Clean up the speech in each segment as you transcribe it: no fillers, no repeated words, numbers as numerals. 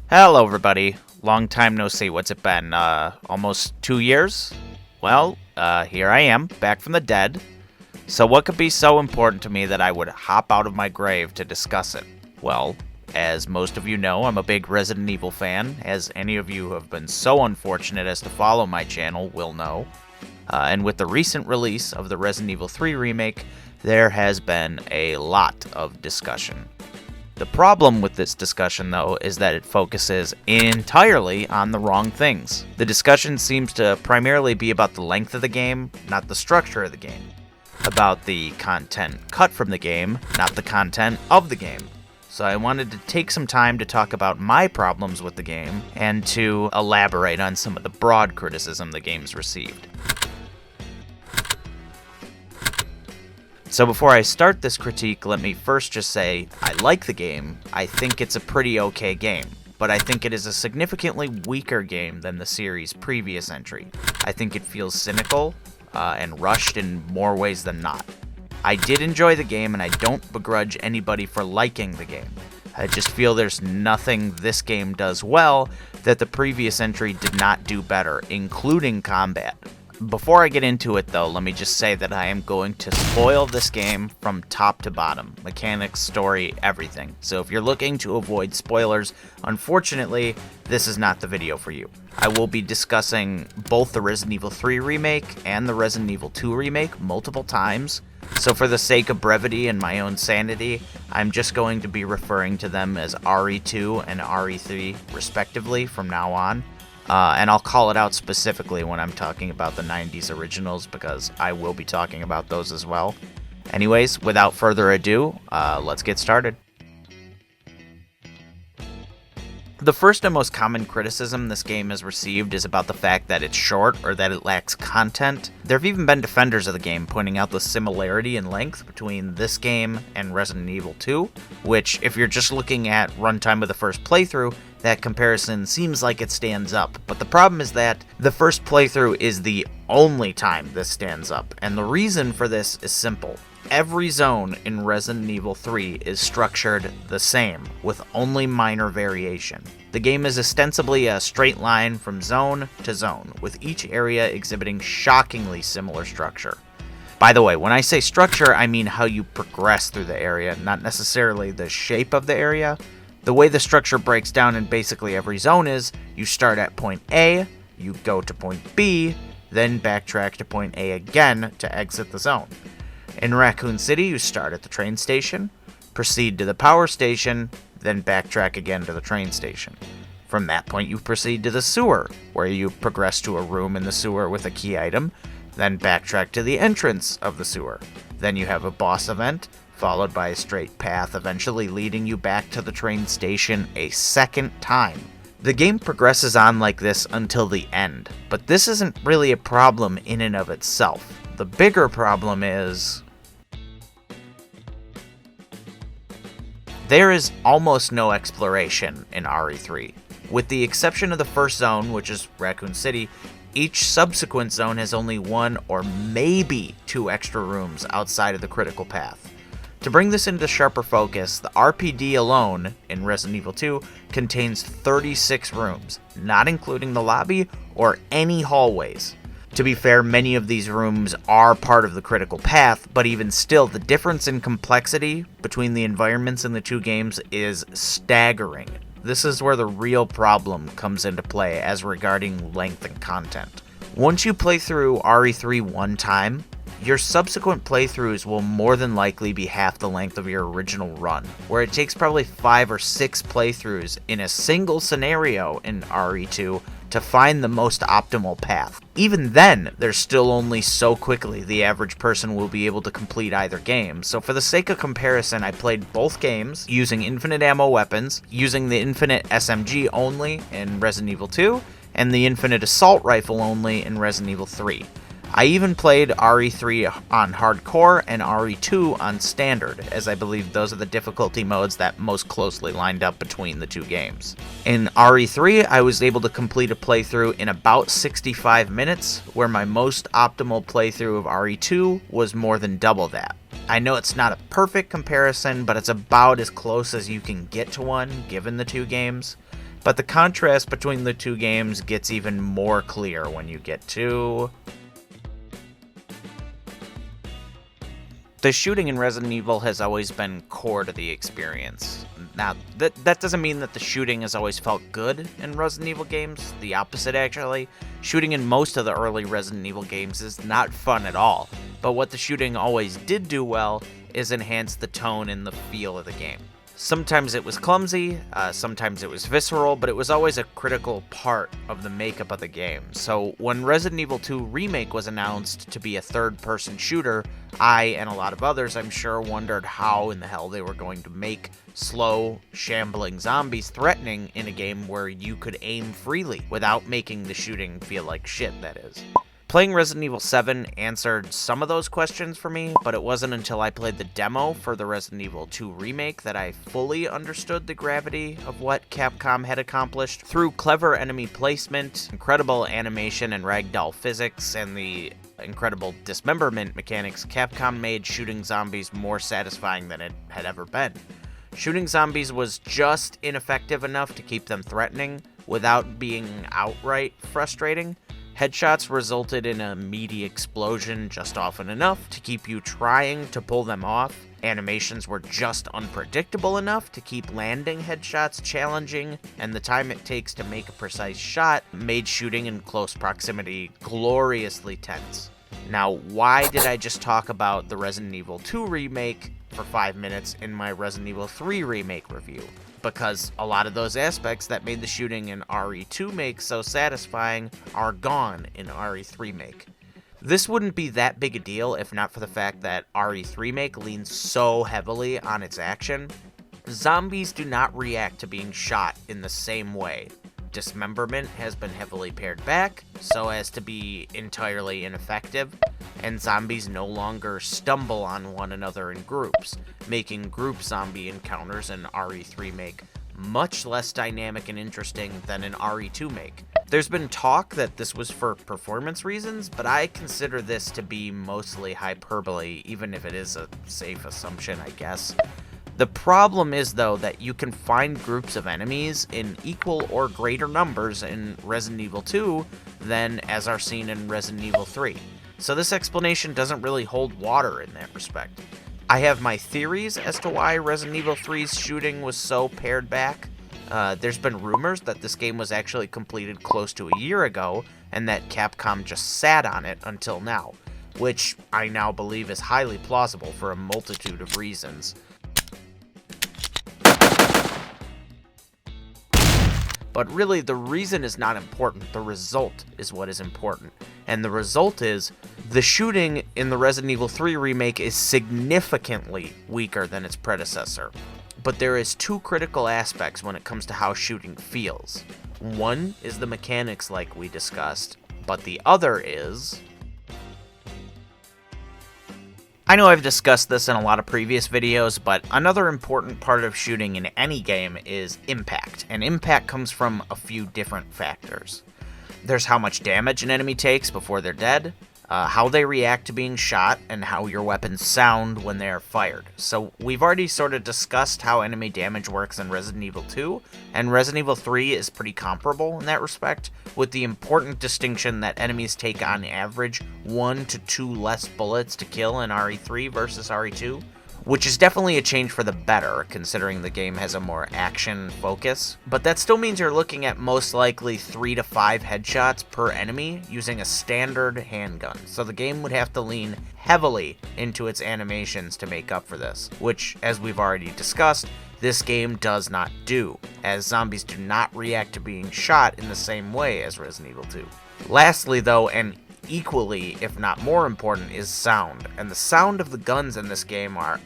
Hello, everybody. Long time no see. What's it been? Almost 2 years? Well, here I am, back from the dead. So what could be so important to me that I would hop out of my grave to discuss it? Well, as most of you know, I'm a big Resident Evil fan, as any of you who have been so unfortunate as to follow my channel will know. And with the recent release of the Resident Evil 3 remake, there has been a lot of discussion. The problem with this discussion, though, is that it focuses entirely on the wrong things. The discussion seems to primarily be about the length of the game, not the structure of the game. About the content cut from the game, not the content of the game. So I wanted to take some time to talk about my problems with the game, and to elaborate on some of the broad criticism the game's received. So before I start this critique, let me first just say, I like the game. I think it's a pretty okay game, but I think it is a significantly weaker game than the series' previous entry. I think it feels cynical and rushed in more ways than not. I did enjoy the game, and I don't begrudge anybody for liking the game. I just feel there's nothing this game does well that the previous entry did not do better, including combat. Before I get into it, though, let me just say that I am going to spoil this game from top to bottom. Mechanics, story, everything. So if you're looking to avoid spoilers, unfortunately, this is not the video for you. I will be discussing both the Resident Evil 3 remake and the Resident Evil 2 remake multiple times. So for the sake of brevity and my own sanity, I'm just going to be referring to them as RE2 and RE3 respectively from now on. And I'll call it out specifically when I'm talking about the 90s originals, because I will be talking about those as well. Anyways, without further ado, let's get started. The first and most common criticism this game has received is about the fact that it's short or that it lacks content. There have even been defenders of the game pointing out the similarity in length between this game and Resident Evil 2, which, if you're just looking at runtime of the first playthrough, that comparison seems like it stands up. But the problem is that the first playthrough is the only time this stands up, and the reason for this is simple. Every zone in Resident Evil 3 is structured the same, with only minor variation. The game is ostensibly a straight line from zone to zone, with each area exhibiting shockingly similar structure. By the way, when I say structure, I mean how you progress through the area, not necessarily the shape of the area. The way the structure breaks down in basically every zone is, you start at point A, you go to point B, then backtrack to point A again to exit the zone. In Raccoon City, you start at the train station, proceed to the power station, then backtrack again to the train station. From that point, you proceed to the sewer, where you progress to a room in the sewer with a key item, then backtrack to the entrance of the sewer. Then you have a boss event, followed by a straight path, eventually leading you back to the train station a second time. The game progresses on like this until the end, but this isn't really a problem in and of itself. The bigger problem is there is almost no exploration in RE3. With the exception of the first zone, which is Raccoon City, each subsequent zone has only one or maybe two extra rooms outside of the critical path. To bring this into sharper focus, the RPD alone in Resident Evil 2 contains 36 rooms, not including the lobby or any hallways. To be fair, many of these rooms are part of the critical path, but even still, the difference in complexity between the environments in the two games is staggering. This is where the real problem comes into play as regarding length and content. Once you play through RE3 one time, your subsequent playthroughs will more than likely be half the length of your original run, where it takes probably 5 or 6 playthroughs in a single scenario in RE2 to find the most optimal path. Even then, there's still only so quickly the average person will be able to complete either game, so for the sake of comparison, I played both games using infinite ammo weapons, using the infinite SMG only in Resident Evil 2, and the infinite assault rifle only in Resident Evil 3. I even played RE3 on hardcore and RE2 on standard, as I believe those are the difficulty modes that most closely lined up between the two games. In RE3, I was able to complete a playthrough in about 65 minutes, where my most optimal playthrough of RE2 was more than double that. I know it's not a perfect comparison, but it's about as close as you can get to one given the two games. But the contrast between the two games gets even more clear when you get to... The shooting in Resident Evil has always been core to the experience. Now, that doesn't mean that the shooting has always felt good in Resident Evil games. The opposite, actually. Shooting in most of the early Resident Evil games is not fun at all. But what the shooting always did do well is enhance the tone and the feel of the game. Sometimes it was clumsy, sometimes it was visceral, but it was always a critical part of the makeup of the game. So when Resident Evil 2 Remake was announced to be a third-person shooter, I, and a lot of others, I'm sure, wondered how in the hell they were going to make slow, shambling zombies threatening in a game where you could aim freely without making the shooting feel like shit, that is. Playing Resident Evil 7 answered some of those questions for me, but it wasn't until I played the demo for the Resident Evil 2 Remake that I fully understood the gravity of what Capcom had accomplished. Through clever enemy placement, incredible animation and ragdoll physics, and the incredible dismemberment mechanics, Capcom made shooting zombies more satisfying than it had ever been. Shooting zombies was just ineffective enough to keep them threatening without being outright frustrating. Headshots resulted in a meaty explosion just often enough to keep you trying to pull them off. Animations were just unpredictable enough to keep landing headshots challenging, and the time it takes to make a precise shot made shooting in close proximity gloriously tense. Now, why did I just talk about the Resident Evil 2 Remake for 5 minutes in my Resident Evil 3 Remake review? Because a lot of those aspects that made the shooting in RE2 Make so satisfying are gone in RE3 Make. This wouldn't be that big a deal if not for the fact that RE3 Make leans so heavily on its action. Zombies do not react to being shot in the same way. Dismemberment has been heavily pared back so as to be entirely ineffective, and zombies no longer stumble on one another in groups, making group zombie encounters in RE3 Make much less dynamic and interesting than in RE2 Make. There's been talk that this was for performance reasons, but I consider this to be mostly hyperbole, even if it is a safe assumption, I guess. The problem is, though, that you can find groups of enemies in equal or greater numbers in Resident Evil 2 than as are seen in Resident Evil 3. So this explanation doesn't really hold water in that respect. I have my theories as to why Resident Evil 3's shooting was so pared back. There's been rumors that this game was actually completed close to a year ago, and that Capcom just sat on it until now, which I now believe is highly plausible for a multitude of reasons. But really, the reason is not important, the result is what is important. And the result is, the shooting in the Resident Evil 3 Remake is significantly weaker than its predecessor. But there is two critical aspects when it comes to how shooting feels. One is the mechanics like we discussed, but the other is... I know I've discussed this in a lot of previous videos, but another important part of shooting in any game is impact, and impact comes from a few different factors. There's how much damage an enemy takes before they're dead, how they react to being shot, and how your weapons sound when they are fired. So we've already sort of discussed how enemy damage works in Resident Evil 2, and Resident Evil 3 is pretty comparable in that respect, with the important distinction that enemies take on average 1 to 2 less bullets to kill in RE3 versus RE2, which is definitely a change for the better, considering the game has a more action focus. But that still means you're looking at most likely 3 to 5 headshots per enemy using a standard handgun, so the game would have to lean heavily into its animations to make up for this, which, as we've already discussed, this game does not do, as zombies do not react to being shot in the same way as Resident Evil 2. Lastly, though, and equally, if not more important, is sound, and the sound of the guns in this game are...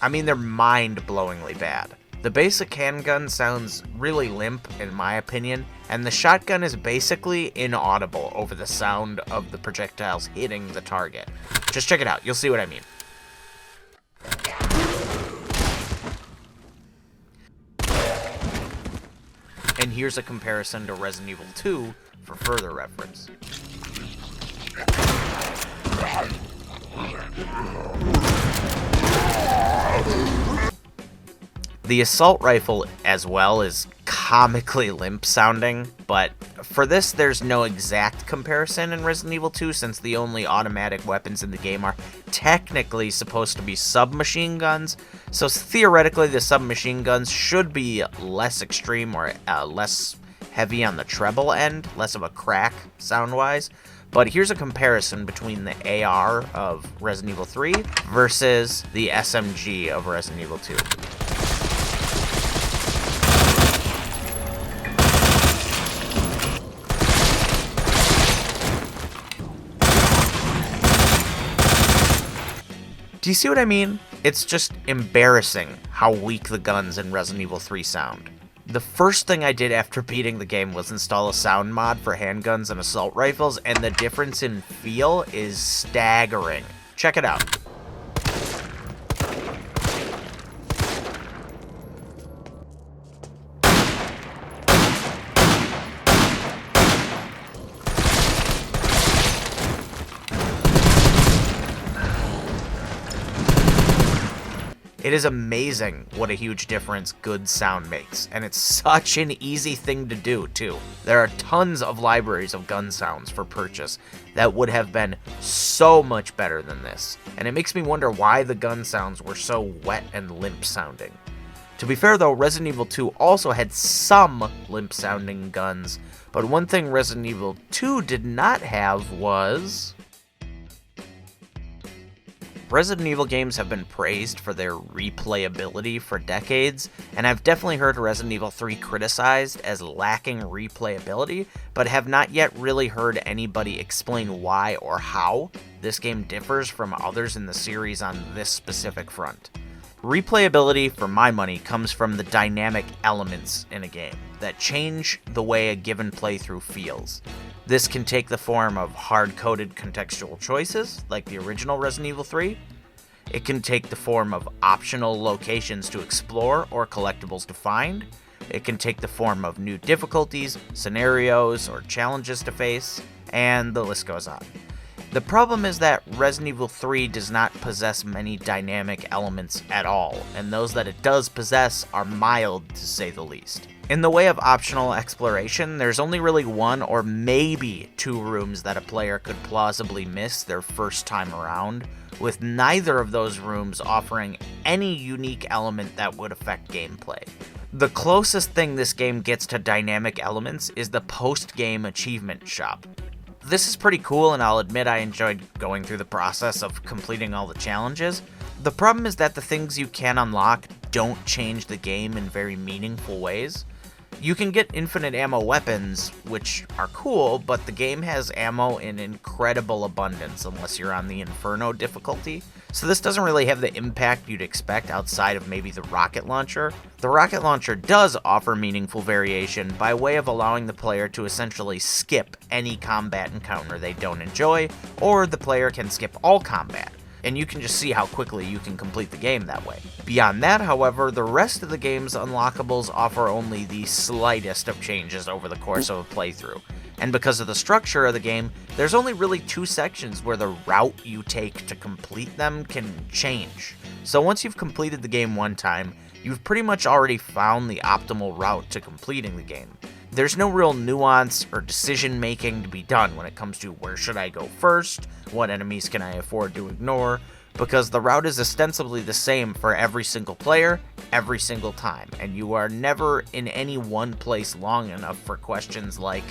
they're mind-blowingly bad. The basic handgun sounds really limp, in my opinion, and the shotgun is basically inaudible over the sound of the projectiles hitting the target. Just check it out, you'll see what I mean. And here's a comparison to Resident Evil 2 for further reference. The assault rifle, as well, is comically limp sounding, but for this there's no exact comparison in Resident Evil 2 since the only automatic weapons in the game are technically supposed to be submachine guns, so theoretically the submachine guns should be less extreme or less heavy on the treble end, less of a crack sound-wise. But here's a comparison between the AR of Resident Evil 3 versus the SMG of Resident Evil 2. Do you see what I mean? It's just embarrassing how weak the guns in Resident Evil 3 sound. The first thing I did after beating the game was install a sound mod for handguns and assault rifles, and the difference in feel is staggering. Check it out. It is amazing what a huge difference good sound makes, and it's such an easy thing to do, too. There are tons of libraries of gun sounds for purchase that would have been so much better than this, and it makes me wonder why the gun sounds were so wet and limp sounding. To be fair though, Resident Evil 2 also had some limp sounding guns, but one thing Resident Evil 2 did not have was... Resident Evil games have been praised for their replayability for decades, and I've definitely heard Resident Evil 3 criticized as lacking replayability, but have not yet really heard anybody explain why or how this game differs from others in the series on this specific front. Replayability, for my money, comes from the dynamic elements in a game that change the way a given playthrough feels. This can take the form of hard-coded contextual choices, like the original Resident Evil 3. It can take the form of optional locations to explore or collectibles to find. It can take the form of new difficulties, scenarios, or challenges to face, and the list goes on. The problem is that Resident Evil 3 does not possess many dynamic elements at all, and those that it does possess are mild to say the least. In the way of optional exploration, there's only really one or maybe two rooms that a player could plausibly miss their first time around, with neither of those rooms offering any unique element that would affect gameplay. The closest thing this game gets to dynamic elements is the post-game achievement shop. This is pretty cool, and I'll admit I enjoyed going through the process of completing all the challenges. The problem is that the things you can unlock don't change the game in very meaningful ways. You can get infinite ammo weapons, which are cool, but the game has ammo in incredible abundance unless you're on the Inferno difficulty. So this doesn't really have the impact you'd expect outside of maybe the rocket launcher. The rocket launcher does offer meaningful variation by way of allowing the player to essentially skip any combat encounter they don't enjoy, or the player can skip all combat. And you can just see how quickly you can complete the game that way. Beyond that, however, the rest of the game's unlockables offer only the slightest of changes over the course of a playthrough. And because of the structure of the game, there's only really two sections where the route you take to complete them can change. So once you've completed the game one time, you've pretty much already found the optimal route to completing the game. There's no real nuance or decision making to be done when it comes to where should I go first, what enemies can I afford to ignore, because the route is ostensibly the same for every single player, every single time, and you are never in any one place long enough for questions like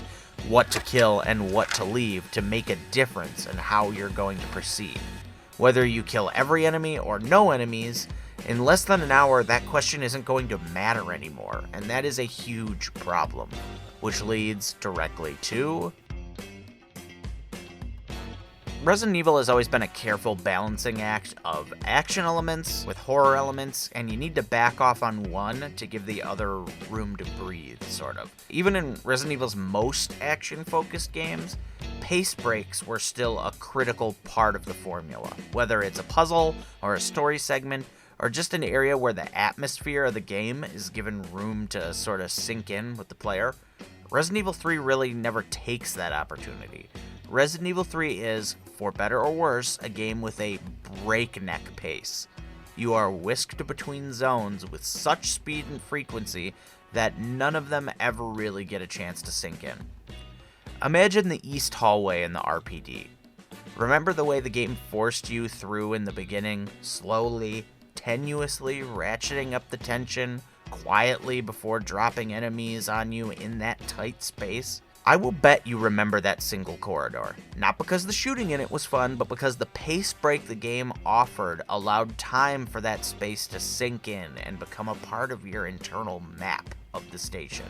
what to kill and what to leave to make a difference in how you're going to proceed. Whether you kill every enemy or no enemies, in less than an hour, that question isn't going to matter anymore, and that is a huge problem, which leads directly to... Resident Evil has always been a careful balancing act of action elements with horror elements, and you need to back off on one to give the other room to breathe, sort of. Even in Resident Evil's most action-focused games, pace breaks were still a critical part of the formula, whether it's a puzzle or a story segment, or just an area where the atmosphere of the game is given room to sort of sink in with the player. Resident Evil 3 really never takes that opportunity. Resident Evil 3 is, for better or worse, a game with a breakneck pace. You are whisked between zones with such speed and frequency that none of them ever really get a chance to sink in. Imagine the East Hallway in the RPD. Remember the way the game forced you through in the beginning, slowly, tenuously ratcheting up the tension, quietly before dropping enemies on you in that tight space? I will bet you remember that single corridor. Not because the shooting in it was fun, but because the pace break the game offered allowed time for that space to sink in and become a part of your internal map of the station.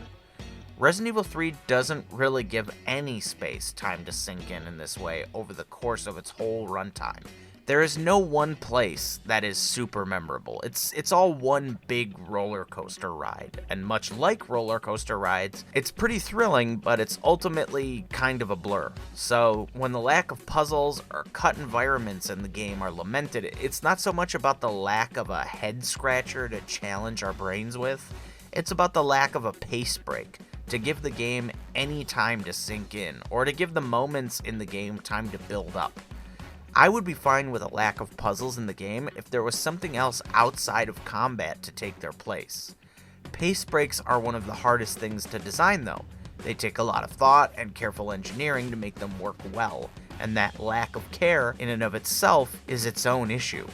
Resident Evil 3 doesn't really give any space time to sink in this way over the course of its whole runtime. There is no one place that is super memorable. It's all one big roller coaster ride, and much like roller coaster rides, it's pretty thrilling, but it's ultimately kind of a blur. So when the lack of puzzles or cut environments in the game are lamented, it's not so much about the lack of a head scratcher to challenge our brains with, it's about the lack of a pace break to give the game any time to sink in, or to give the moments in the game time to build up. I would be fine with a lack of puzzles in the game if there was something else outside of combat to take their place. Pace breaks are one of the hardest things to design though. They take a lot of thought and careful engineering to make them work well, and that lack of care in and of itself is its own issue.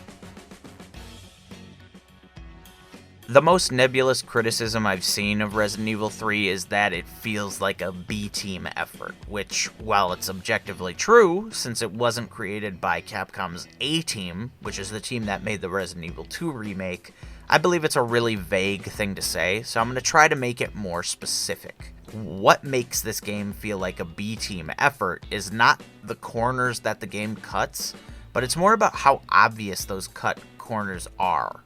The most nebulous criticism I've seen of Resident Evil 3 is that it feels like a B-team effort, which, while it's objectively true, since it wasn't created by Capcom's A-team, which is the team that made the Resident Evil 2 remake, I believe it's a really vague thing to say, so I'm going to try to make it more specific. What makes this game feel like a B-team effort is not the corners that the game cuts, but it's more about how obvious those cut corners are.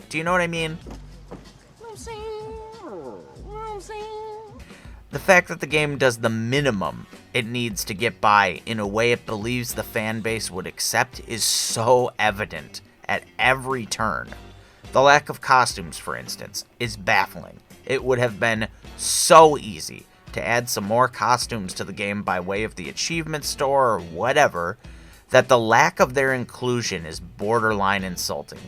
Do you know what I mean? The fact that the game does the minimum it needs to get by in a way it believes the fan base would accept is so evident at every turn. The lack of costumes, for instance, is baffling. It would have been so easy to add some more costumes to the game by way of the achievement store or whatever, that the lack of their inclusion is borderline insulting.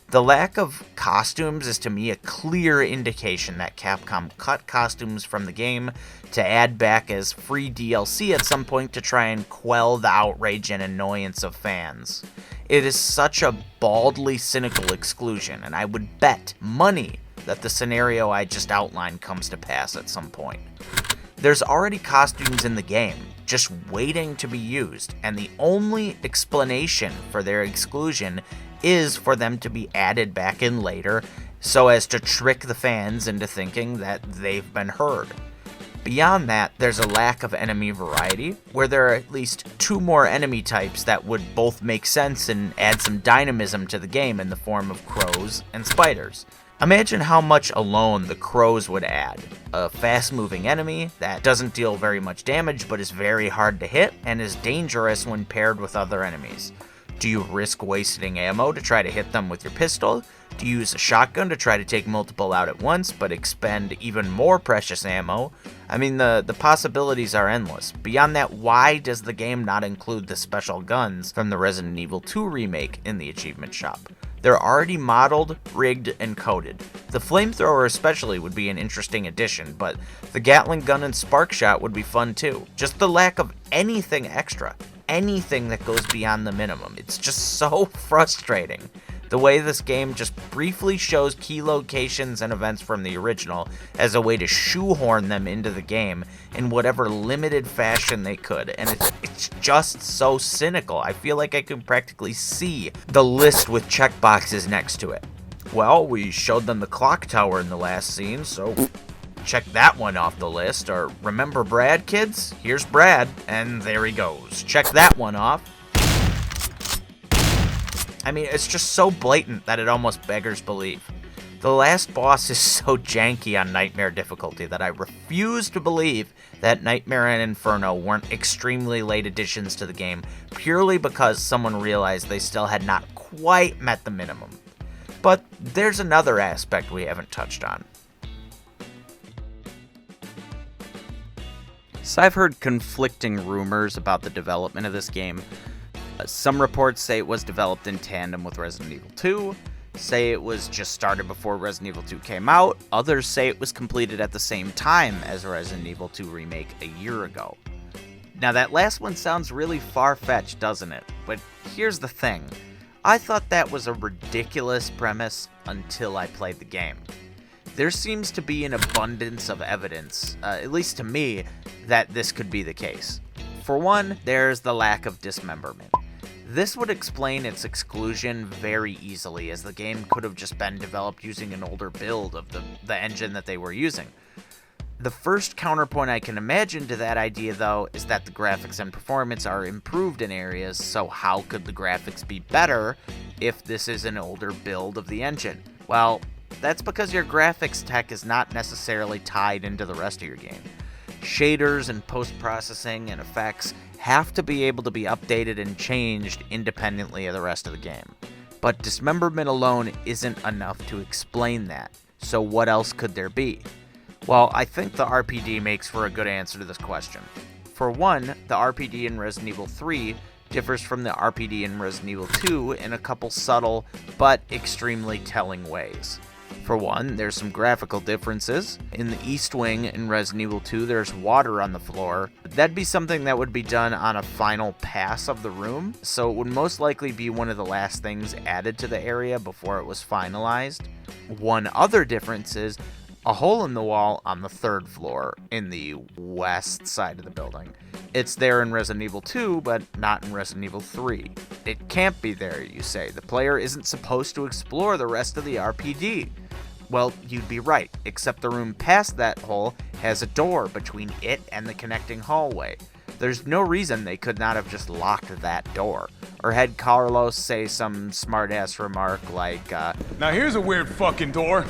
The lack of costumes is to me a clear indication that Capcom cut costumes from the game to add back as free DLC at some point to try and quell the outrage and annoyance of fans. It is such a baldly cynical exclusion, and I would bet money that the scenario I just outlined comes to pass at some point. There's already costumes in the game, just waiting to be used, and the only explanation for their exclusion is for them to be added back in later so as to trick the fans into thinking that they've been heard. Beyond that, there's a lack of enemy variety, where there are at least 2 more enemy types that would both make sense and add some dynamism to the game in the form of crows and spiders. Imagine how much alone the crows would add. A fast-moving enemy that doesn't deal very much damage but is very hard to hit and is dangerous when paired with other enemies. Do you risk wasting ammo to try to hit them with your pistol? Do you use a shotgun to try to take multiple out at once, but expend even more precious ammo? I mean, the possibilities are endless. Beyond that, why does the game not include the special guns from the Resident Evil 2 remake in the achievement shop? They're already modeled, rigged, and coded. The flamethrower especially would be an interesting addition, but the Gatling gun and spark shot would be fun too. Just the lack of anything extra. Anything that goes beyond the minimum. It's just so frustrating. The way this game just briefly shows key locations and events from the original as a way to shoehorn them into the game in whatever limited fashion they could. And it's just so cynical. I feel like I can practically see the list with checkboxes next to it. Well, we showed them the clock tower in the last scene, so check that one off the list. Or remember Brad, kids? Here's Brad, and there he goes. Check that one off. I mean, it's just so blatant that it almost beggars belief. The last boss is so janky on Nightmare difficulty that I refuse to believe that Nightmare and Inferno weren't extremely late additions to the game purely because someone realized they still had not quite met the minimum. But there's another aspect we haven't touched on. So I've heard conflicting rumors about the development of this game. Some reports say it was developed in tandem with Resident Evil 2. say it was just started before Resident Evil 2 came out. Others say it was completed at the same time as Resident Evil 2 Remake a year ago. Now that last one sounds really far-fetched, doesn't it? But here's the thing. I thought that was a ridiculous premise until I played the game. There seems to be an abundance of evidence, at least to me, that this could be the case. For one, there's the lack of dismemberment. This would explain its exclusion very easily, as the game could have just been developed using an older build of the engine that they were using. The first counterpoint I can imagine to that idea, though, is that the graphics and performance are improved in areas, so how could the graphics be better if this is an older build of the engine? Well, that's because your graphics tech is not necessarily tied into the rest of your game. Shaders and post-processing and effects have to be able to be updated and changed independently of the rest of the game. But dismemberment alone isn't enough to explain that. So what else could there be? Well, I think the RPD makes for a good answer to this question. For one, the RPD in Resident Evil 3 differs from the RPD in Resident Evil 2 in a couple subtle but extremely telling ways. For one, there's some graphical differences. In the East Wing in Resident Evil 2, there's water on the floor. That'd be something that would be done on a final pass of the room, so it would most likely be one of the last things added to the area before it was finalized. One other difference is a hole in the wall on the third floor in the west side of the building. It's there in Resident Evil 2, but not in Resident Evil 3. It can't be there, you say. The player isn't supposed to explore the rest of the RPD. Well, you'd be right, except the room past that hole has a door between it and the connecting hallway. There's no reason they could not have just locked that door, or had Carlos say some smart-ass remark like, now here's a weird fucking door.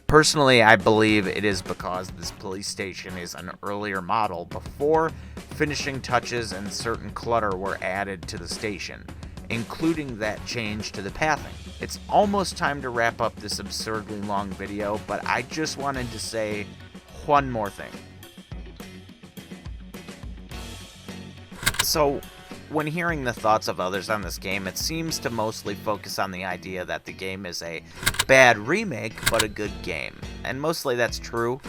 Personally, I believe it is because this police station is an earlier model before finishing touches and certain clutter were added to the station, including that change to the pathing. It's almost time to wrap up this absurdly long video, but I just wanted to say one more thing. So, when hearing the thoughts of others on this game, it seems to mostly focus on the idea that the game is a bad remake, but a good game. And mostly that's true.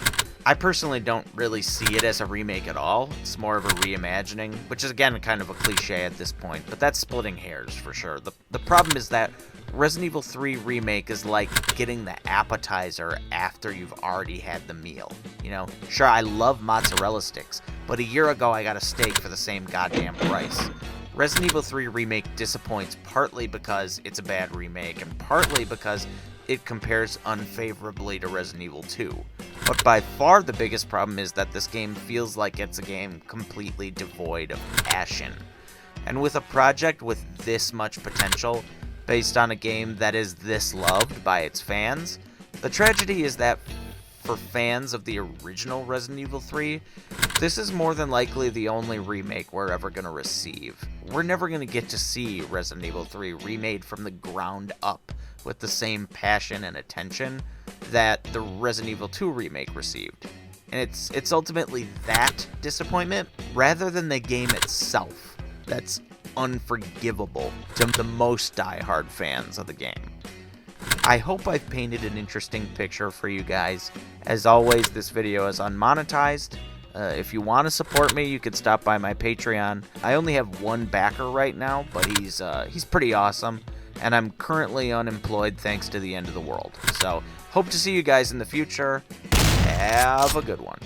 I personally don't really see it as a remake at all. It's more of a reimagining, which is again kind of a cliche at this point, but that's splitting hairs for sure. The problem is that Resident Evil 3 Remake is like getting the appetizer after you've already had the meal. You know, sure, I love mozzarella sticks, but a year ago I got a steak for the same goddamn price. Resident Evil 3 Remake disappoints partly because it's a bad remake, and partly because it compares unfavorably to Resident Evil 2. But by far the biggest problem is that this game feels like it's a game completely devoid of passion. And with a project with this much potential, based on a game that is this loved by its fans, the tragedy is that for fans of the original Resident Evil 3, this is more than likely the only remake we're ever going to receive. We're never going to get to see Resident Evil 3 remade from the ground up with the same passion and attention that the Resident Evil 2 remake received. And it's ultimately that disappointment, rather than the game itself, that's unforgivable to the most die-hard fans of the game. I hope I've painted an interesting picture for you guys. As always, this video is unmonetized. If you want to support me, you could stop by my Patreon. I only have one backer right now, but he's pretty awesome. And I'm currently unemployed thanks to the end of the world. So, hope to see you guys in the future. Have a good one.